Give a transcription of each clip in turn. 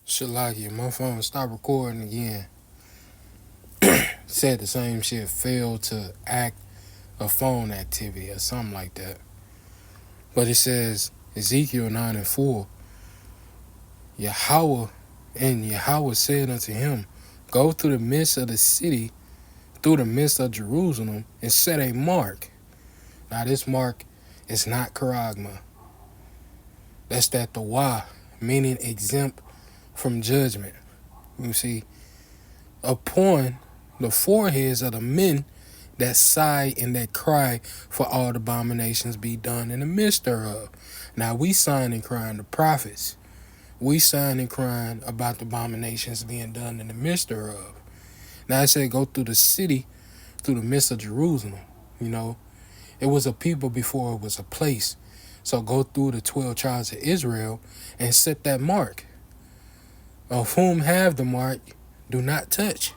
Shalakia, my phone stopped recording again. Said the same shit, failed to act a phone activity or something like that. But it says Ezekiel 9 and 4, Yahweh and Yahweh said unto him, Go through the midst of the city, through the midst of Jerusalem, and set a mark. Now this mark is not charagma. That's that the wah, meaning exempt from judgment. You see, upon the foreheads of the men that sigh and that cry for all the abominations be done in the midst thereof. Now we sign and crying the prophets. We sign and crying about the abominations being done in the midst thereof. Now I said go through the city, through the midst of Jerusalem. You know, it was a people before it was a place. So go through the 12 tribes of Israel and set that mark. Of whom have the mark, do not touch.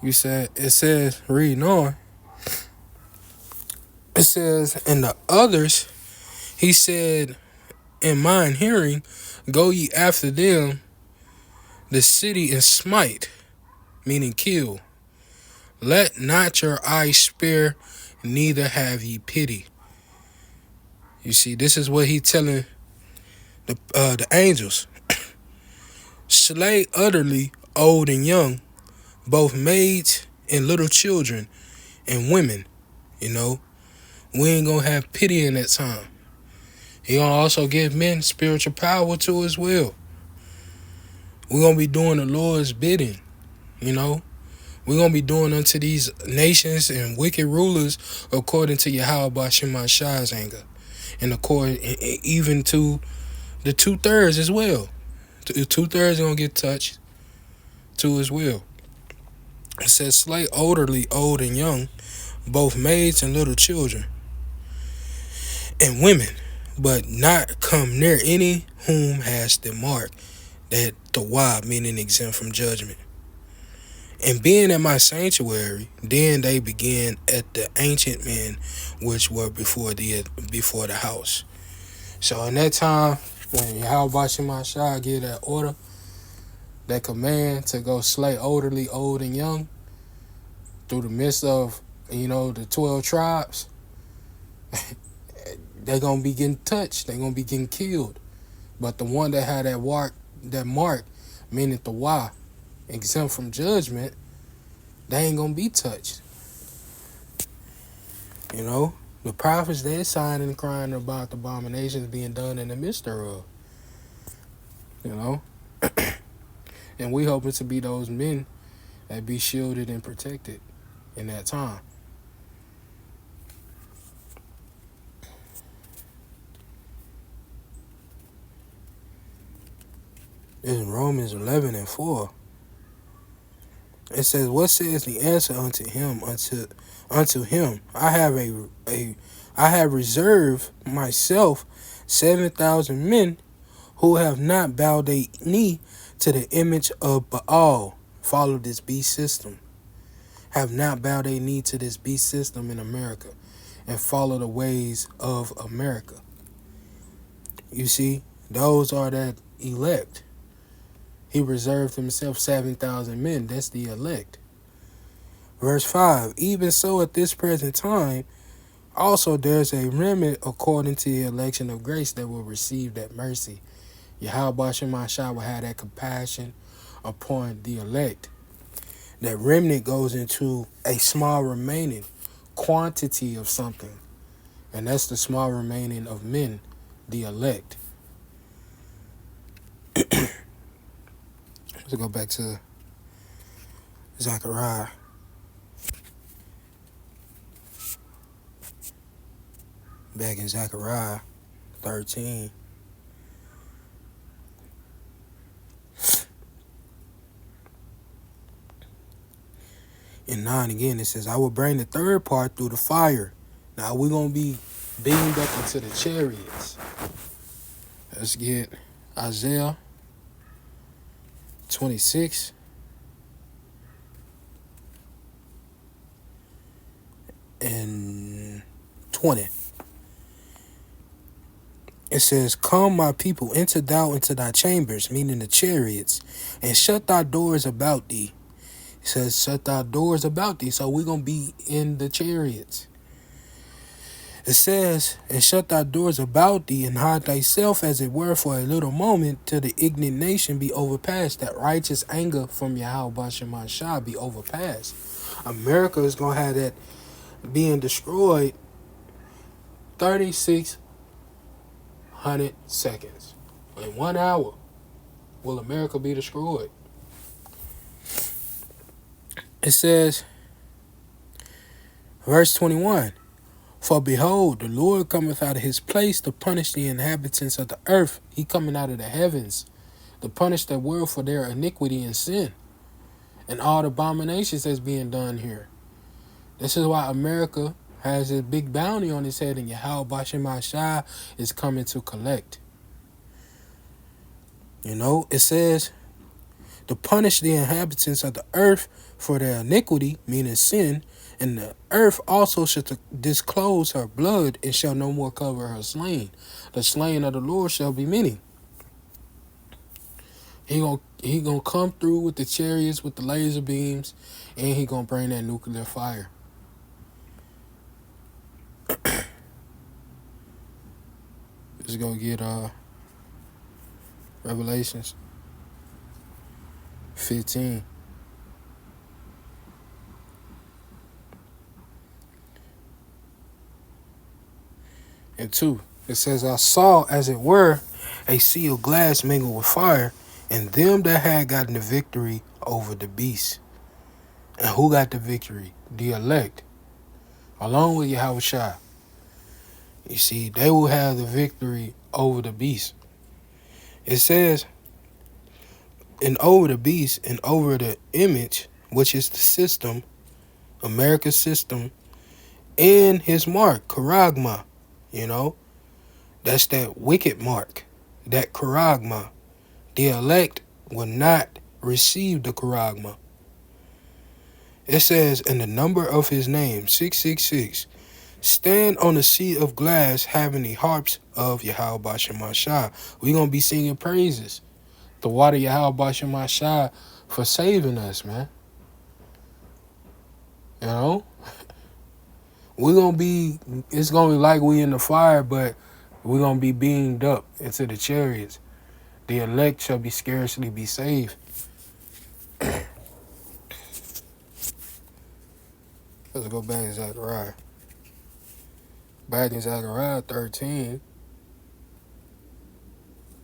You said, it says, reading on, it says, and the others, he said, in mine hearing, go ye after them the city and smite, meaning kill. Let not your eyes spare, neither have ye pity. You see, this is what he telling the angels. Slay utterly old and young, both maids and little children and women. You know, we ain't gonna have pity in that time. He gonna also give men spiritual power too as well. We're gonna be doing the Lord's bidding. You know, we're gonna be doing unto these nations and wicked rulers according to Yahweh Bashima Shah's anger, and according even to the 2/3 as well. The 2/3 gonna get touched too as well. It says, slay elderly, old and young, both maids and little children, and women, but not come near any whom has the mark, that the wah, meaning exempt from judgment. And being at my sanctuary, then they began at the ancient men which were before the house. So in that time, when Yahweh Bashim Shah gave that order, that command to go slay elderly, old and young, through the midst of, the 12 tribes, they're gonna be getting touched. They're gonna be getting killed. But the one that had that mark, meaning the wah, exempt from judgment, they ain't gonna be touched. You know, the prophets, they're signing and crying about the abominations being done in the midst thereof. You know, and we hoping to be those men that be shielded and protected in that time. In Romans 11 and 4, it says, "What says the answer unto him? Unto him, I have reserved myself 7,000 men who have not bowed their knee to the image of Baal." Follow this beast system. Have not bowed their knee to this beast system in America, and follow the ways of America. You see, those are that elect. He reserved himself 7,000 men. That's the elect. Verse 5, even so at this present time, also there's a remnant according to the election of grace that will receive that mercy. Yahweh Bashim Shah will have that compassion upon the elect. That remnant goes into a small remaining quantity of something. And that's the small remaining of men, the elect. Let's go back to Zechariah. Back in Zechariah 13. In 9 again, it says, I will bring the third part through the fire. Now we're going to be beamed up into the chariots. Let's get Isaiah 26. And 20. It says, "Come, my people, enter thou into thy chambers," meaning the chariots, "and shut thy doors about thee." It says, "Shut thy doors about thee." So we're going to be in the chariots. It says, "And shut thy doors about thee, and hide thyself as it were for a little moment, till the indignation be overpassed," that righteous anger from Yahweh Shema Shah be overpassed. America is going to have that being destroyed 3,600 seconds. In 1 hour, will America be destroyed? It says, verse 21, "For behold, the Lord cometh out of his place to punish the inhabitants of the earth." He coming out of the heavens to punish the world for their iniquity and sin and all the abominations that's being done here. This is why America has a big bounty on his head, and Yahweh Bashim Shah is coming to collect. It says, to punish the inhabitants of the earth for their iniquity, meaning sin, and the earth also shall disclose her blood, and shall no more cover her slain. The slain of the Lord shall be many. He gonna come through with the chariots, with the laser beams, and he gonna bring that nuclear fire. Let's go get Revelations 15. And 2. It says, "I saw, as it were, a sea of glass mingled with fire, and them that had gotten the victory over the beast." And who got the victory? The elect, along with Yahweh Shai. You see, they will have the victory over the beast. It says, "And over the beast, and over the image, which is the system, America's system, and his mark, Karagma." That's that wicked mark, that Karagma. The elect will not receive the Karagma. It says, "In the number of his name, 666, stand on the sea of glass, having the harps of Yahweh Bashim Shah." We're going to be singing praises to water Yahweh Bashim Shah for saving us, man. It's going to be like we in the fire, but we're going to be beamed up into the chariots. The elect shall be scarcely be saved. Let's go back to Zechariah. Back in Zechariah 13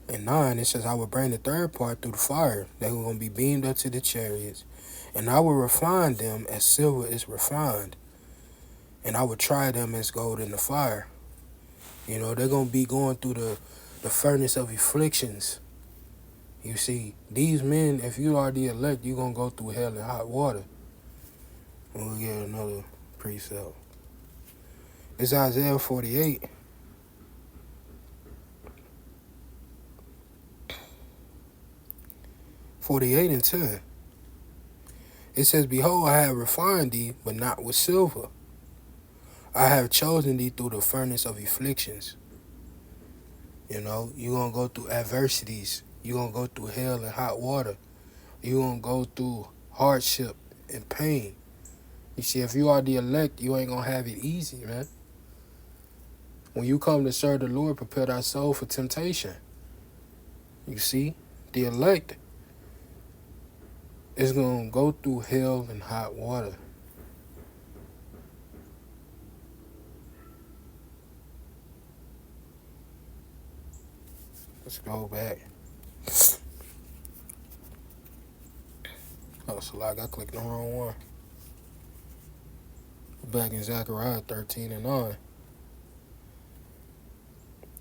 and 9, it says, "I will bring the third part through the fire. They were going to be beamed up to the chariots. And I will refine them as silver is refined. And I will try them as gold in the fire." They're going to be going through the furnace of afflictions. You see, these men, if you are the elect, you're going to go through hell and hot water. We'll get another precept. It's Isaiah 48. and 10. It says, "Behold, I have refined thee, but not with silver. I have chosen thee through the furnace of afflictions." You're going to go through adversities. You're going to go through hell and hot water. You're going to go through hardship and pain. You see, if you are the elect, you ain't going to have it easy, man. When you come to serve the Lord, prepare thy soul for temptation. You see, the elect is going to go through hell and hot water. Let's go back. Oh, so like I clicked the wrong one. Back in Zechariah 13 and 9.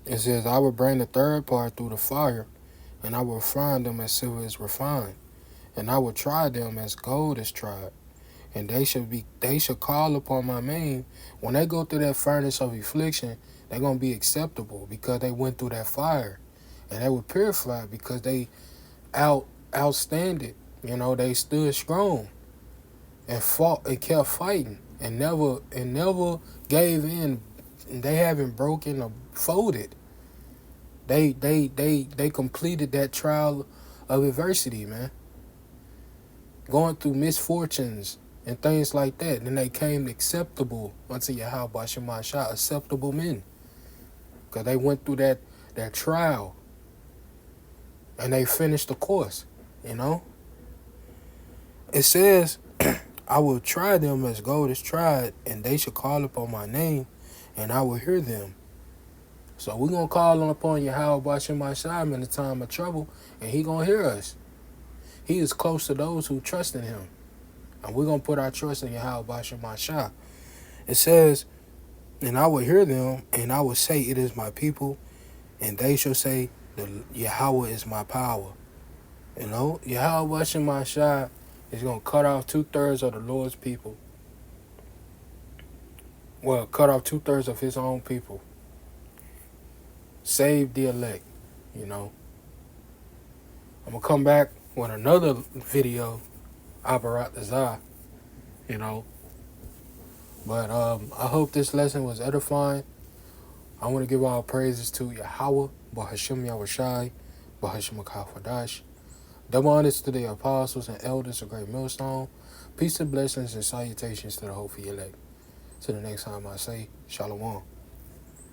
It says, "I will bring the third part through the fire, and I will refine them as silver is refined, and I will try them as gold is tried. And they shall call upon my name." When they go through that furnace of affliction, they're gonna be acceptable because they went through that fire. And they were purified because they outstanded. They stood strong and fought and kept fighting and never gave in. And they haven't broken or folded. They completed that trial of adversity, man. Going through misfortunes and things like that. And they came acceptable unto Yahweh Shema Shah, acceptable men. Because they went through that trial. And they finished the course, you know. It says, I will try them as gold is tried, and they shall call upon my name, and I will hear them. So we're going to call upon Yahweh Shema Shah in the time of trouble, and he going to hear us. He is close to those who trust in him. And we're going to put our trust in Yahweh Shema Shah. It says, and I will hear them, and I will say, it is my people, and they shall say, the Yahweh is my power. You know, Yahweh Shema Shah is going to cut off 2/3 of the Lord's people. Well, cut off 2/3 of his own people. Save the elect, you know. I'm going to come back with another video, Abarat Azah, you know. But I hope this lesson was edifying. I want to give all praises to Yahweh, Bahashim Yahushai, Bahashim Akafadash. Double honors to the apostles and elders of Great Millstone. Peace and blessings and salutations to the whole elect. Till the next time I say, Shalom.